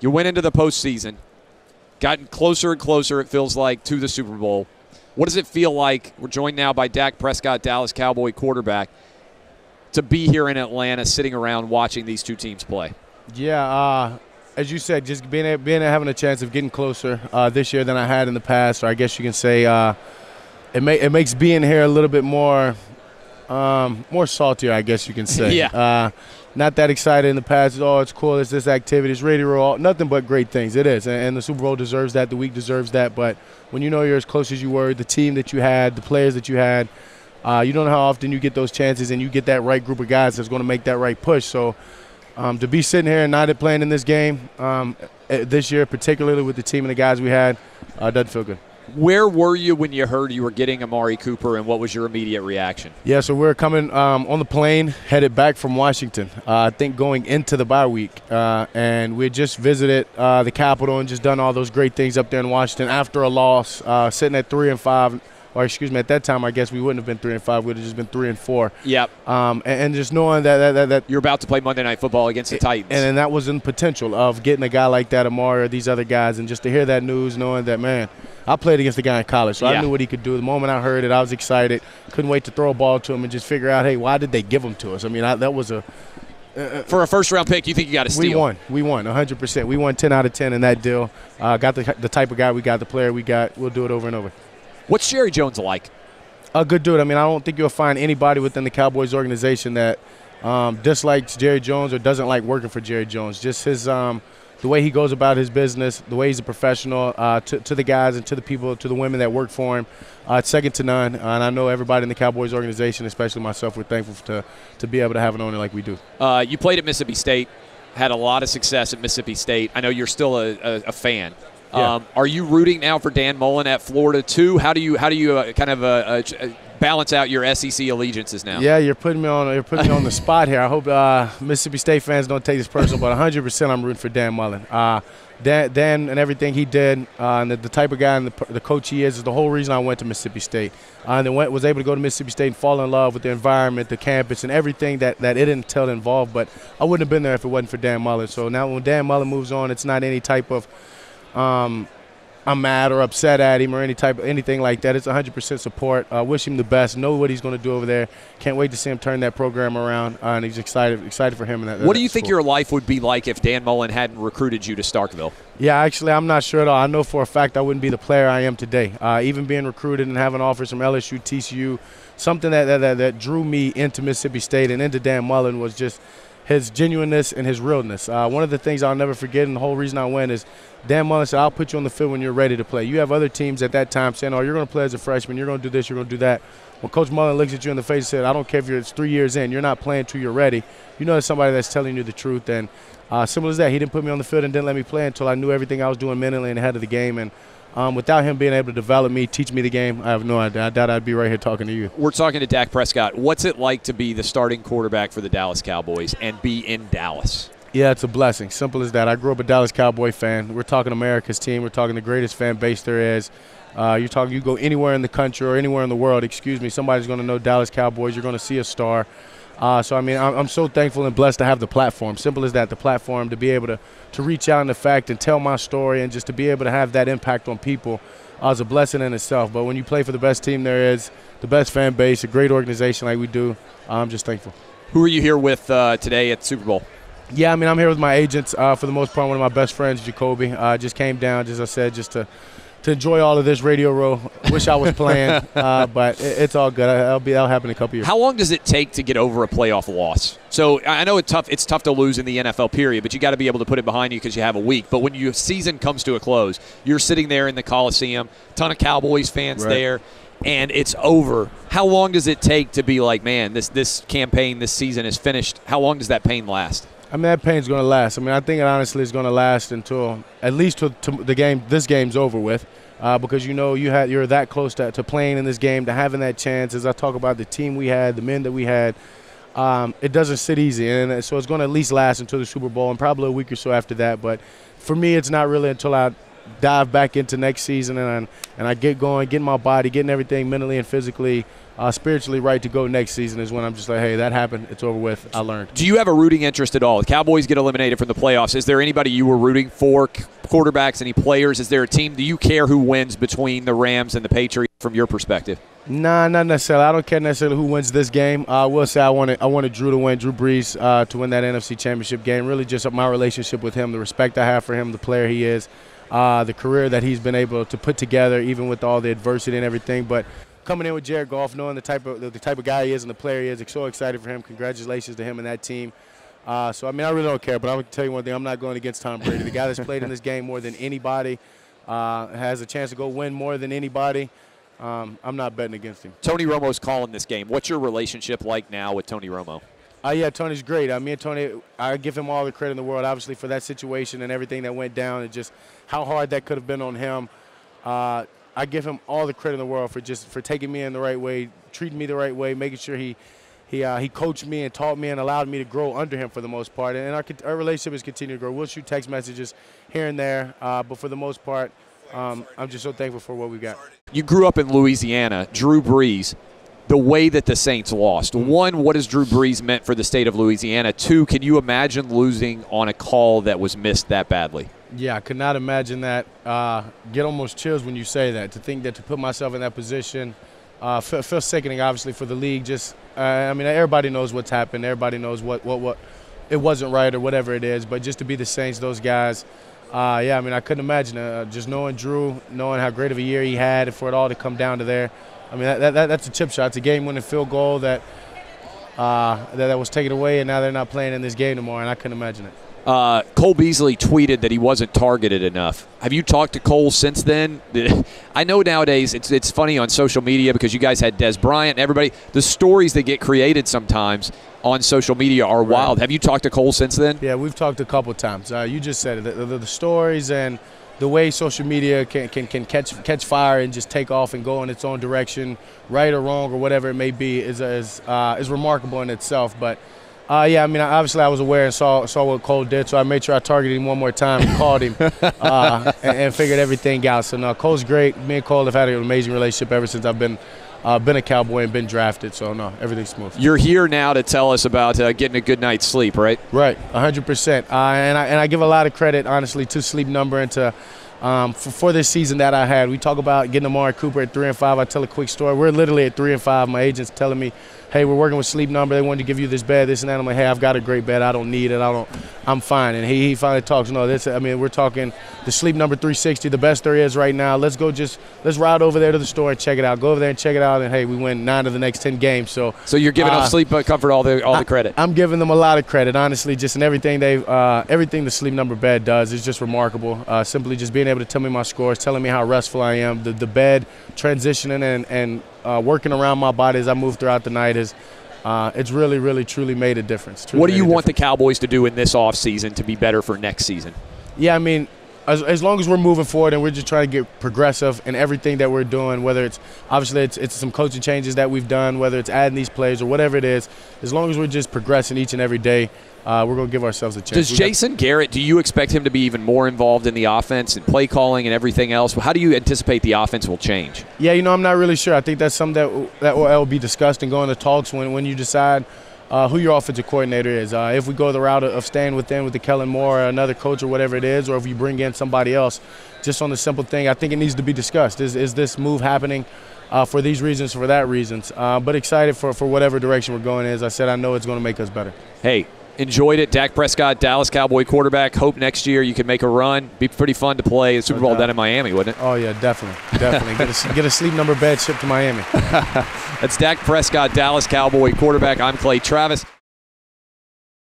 You went into the postseason, gotten closer and closer, it feels like, to the Super Bowl. What does it feel like? We're joined now by Dak Prescott, Dallas Cowboy quarterback, to be here in Atlanta, sitting around watching these two teams play. Yeah, as you said, just having a chance of getting closer this year than I had in the past, or I guess you can say it makes being here a little bit more saltier, I guess you can say. Yeah. Not that excited in the past. Oh, it's cool. It's this activity. It's ready to roll. Nothing but great things. It is. And the Super Bowl deserves that. The week deserves that. But when you know you're as close as you were, the team that you had, the players that you had, you don't know how often you get those chances and you get that right group of guys that's going to make that right push. So to be sitting here and not playing in this game this year, particularly with the team and the guys we had, doesn't feel good. Where were you when you heard you were getting Amari Cooper, and what was your immediate reaction? Yeah, so we're coming on the plane, headed back from Washington, I think going into the bye week. And we had just visited the Capitol and just done all those great things up there in Washington after a loss, sitting at 3-5. Or excuse me, at that time, I guess we wouldn't have been 3-5. We would have just been 3-4. Yep. And just knowing that you're about to play Monday Night Football against the Titans. And that was in potential of getting a guy like that, Amari, or these other guys, and just to hear that news, knowing that, man, I played against the guy in college, so I knew what he could do. The moment I heard it, I was excited. Couldn't wait to throw a ball to him and just figure out, hey, why did they give him to us? I mean, that was a for a first-round pick, you think you got to steal? We won 100%. We won 10 out of 10 in that deal. Got the type of guy we got, the player we got. We'll do it over and over. What's Jerry Jones like? A good dude. I mean, I don't think you'll find anybody within the Cowboys organization that dislikes Jerry Jones or doesn't like working for Jerry Jones. Just his the way he goes about his business, the way he's a professional to the guys and to the people, to the women that work for him. It's second to none. And I know everybody in the Cowboys organization, especially myself, we're thankful to be able to have an owner like we do. You played at Mississippi State, had a lot of success at Mississippi State. I know you're still a fan. Yeah. Are you rooting now for Dan Mullen at Florida too? How do you kind of balance out your SEC allegiances now? Yeah, you're putting me on the spot here. I hope Mississippi State fans don't take this personal, but 100% I'm rooting for Dan Mullen. Dan and everything he did, and the type of guy and the coach he is the whole reason I went to Mississippi State. And then was able to go to Mississippi State and fall in love with the environment, the campus, and everything that it entailed involved. But I wouldn't have been there if it wasn't for Dan Mullen. So now when Dan Mullen moves on, it's not any type of I'm mad or upset at him or anything like that. It's 100% support. Wish him the best. Know what he's going to do over there. Can't wait to see him turn that program around. And he's excited for him. What do you think your life would be like if Dan Mullen hadn't recruited you to Starkville? Yeah, actually, I'm not sure at all. I know for a fact I wouldn't be the player I am today. Even being recruited and having offers from LSU, TCU, something that drew me into Mississippi State and into Dan Mullen was just his genuineness and his realness. One of the things I'll never forget, and the whole reason I went, is Dan Mullen said, I'll put you on the field when you're ready to play. You have other teams at that time saying, oh, you're going to play as a freshman, you're going to do this, you're going to do that. When Coach Mullen looks at you in the face and said, I don't care if it's 3 years in, you're not playing until you're ready, you know there's somebody that's telling you the truth. And simple as that, he didn't put me on the field and didn't let me play until I knew everything I was doing mentally and ahead of the game. And without him being able to develop me, teach me the game, I have no idea. I doubt I'd be right here talking to you. We're talking to Dak Prescott. What's it like to be the starting quarterback for the Dallas Cowboys and be in Dallas? Yeah, it's a blessing. Simple as that. I grew up a Dallas Cowboy fan. We're talking America's team. We're talking the greatest fan base there is. You go anywhere in the country or anywhere in the world, somebody's going to know Dallas Cowboys. You're going to see a star. So, I mean, I'm so thankful and blessed to have the platform. Simple as that, the platform to be able to reach out in the fact and tell my story and just to be able to have that impact on people is a blessing in itself. But when you play for the best team there is, the best fan base, a great organization like we do, I'm just thankful. Who are you here with today at the Super Bowl? Yeah, I mean, I'm here with my agents. For the most part, one of my best friends, Jacoby, just came down, as I said, just to enjoy all of this radio row. Wish I was playing, but it's all good. That'll happen in a couple years. How long does it take to get over a playoff loss? So I know it's tough to lose in the NFL period, but you got to be able to put it behind you because you have a week. But when your season comes to a close, you're sitting there in the Coliseum, ton of Cowboys fans there, and it's over. How long does it take to be like, man, this campaign, this season is finished? How long does that pain last? I mean, that pain's going to last. I mean, I think it honestly is going to last until at least to the game. This game's over with, because you're that close to playing in this game, to having that chance. As I talk about the team we had, the men that we had, it doesn't sit easy, and so it's going to at least last until the Super Bowl and probably a week or so after that. But for me, it's not really until I dive back into next season and I get going, getting my body, getting everything mentally and physically, spiritually right to go next season is when I'm just like, hey, that happened. It's over with. I learned. Do you have a rooting interest at all? The Cowboys get eliminated from the playoffs. Is there anybody you were rooting for, quarterbacks, any players? Is there a team? Do you care who wins between the Rams and the Patriots from your perspective? Nah, not necessarily. I don't care necessarily who wins this game. I will say I wanted Drew to win, Drew Brees to win that NFC Championship game. Really just my relationship with him, the respect I have for him, the player he is, the career that he's been able to put together, even with all the adversity and everything. But coming in with Jared Goff, knowing the type of guy he is and the player he is, so excited for him. Congratulations to him and that team. So, I mean, I really don't care, but I'm going to tell you one thing. I'm not going against Tom Brady. The guy that's played in this game more than anybody, has a chance to go win more than anybody. I'm not betting against him. Tony Romo's calling this game. What's your relationship like now with Tony Romo? Yeah, Tony's great. Me and Tony, I give him all the credit in the world, obviously, for that situation and everything that went down and just how hard that could have been on him. I give him all the credit in the world for taking me in the right way, treating me the right way, making sure he coached me and taught me and allowed me to grow under him for the most part. And our relationship has continued to grow. We'll shoot text messages here and there, but for the most part, I'm just so thankful for what we got. You grew up in Louisiana. Drew Brees, the way that the Saints lost. One, what has Drew Brees meant for the state of Louisiana? Two, can you imagine losing on a call that was missed that badly? Yeah, I could not imagine that. Get almost chills when you say that. To think that, to put myself in that position, feel sickening, obviously, for the league. Just, I mean, everybody knows what's happened. Everybody knows what it wasn't right or whatever it is. But just to be the Saints, those guys, yeah, I mean, I couldn't imagine. Just knowing Drew, knowing how great of a year he had, for it all to come down to there. I mean, that's a chip shot. It's a game-winning field goal that was taken away, and now they're not playing in this game anymore, and I couldn't imagine it. Cole Beasley tweeted that he wasn't targeted enough. Have you talked to Cole since then? I know nowadays it's funny on social media because you guys had Des Bryant and everybody. The stories that get created sometimes on social media are wild. Right. Have you talked to Cole since then? Yeah, we've talked a couple times. You just said it. The stories and the way social media can catch fire and just take off and go in its own direction, right or wrong or whatever it may be, is remarkable in itself. But yeah, I mean, obviously I was aware and saw what Cole did, so I made sure I targeted him one more time and called him and figured everything out. So, no, Cole's great. Me and Cole have had an amazing relationship ever since I've been a Cowboy and been drafted. So, no, everything's smooth. You're here now to tell us about getting a good night's sleep, right? Right, 100%. And I give a lot of credit, honestly, to Sleep Number and to for this season that I had. We talk about getting Amari Cooper at 3-5. I tell a quick story. We're literally at 3-5. My agent's telling me, hey, we're working with Sleep Number. They wanted to give you this bed, this and that. I'm like, hey, I've got a great bed. I don't need it. I'm fine. And he finally talks. No, I mean, we're talking the Sleep Number 360, the best there is right now. Let's ride over there to the store and check it out. Go over there and check it out. And hey, we win 9 of the next 10 games. So you're giving off Sleep Comfort all the credit. I'm giving them a lot of credit, honestly. Just in everything everything the Sleep Number bed does is just remarkable. Simply just being able to tell me my scores, telling me how restful I am. The bed transitioning and working around my body as I move throughout the night is it's really, really, truly made a difference. What do you want the Cowboys to do in this offseason to be better for next season? Yeah, I mean, as long as we're moving forward and we're just trying to get progressive in everything that we're doing, whether it's obviously it's some coaching changes that we've done, whether it's adding these plays or whatever it is, as long as we're just progressing each and every day, we're going to give ourselves a chance. Does Jason Garrett, do you expect him to be even more involved in the offense and play calling and everything else? How do you anticipate the offense will change? Yeah, I'm not really sure. I think that's something that will be discussed and go into talks when you decide who your offensive coordinator is. If we go the route of staying with the Kellen Moore or another coach or whatever it is, or if you bring in somebody else, just on the simple thing, I think it needs to be discussed. Is this move happening for these reasons, for that reasons? But excited for whatever direction we're going. As I said, I know it's going to make us better. Hey, enjoyed it. Dak Prescott, Dallas Cowboy quarterback. Hope next year you can make a run. Be pretty fun to play the Super Bowl down in Miami, wouldn't it? Oh, yeah, definitely. Get a Sleep Number bed shipped to Miami. That's Dak Prescott, Dallas Cowboy quarterback. I'm Clay Travis.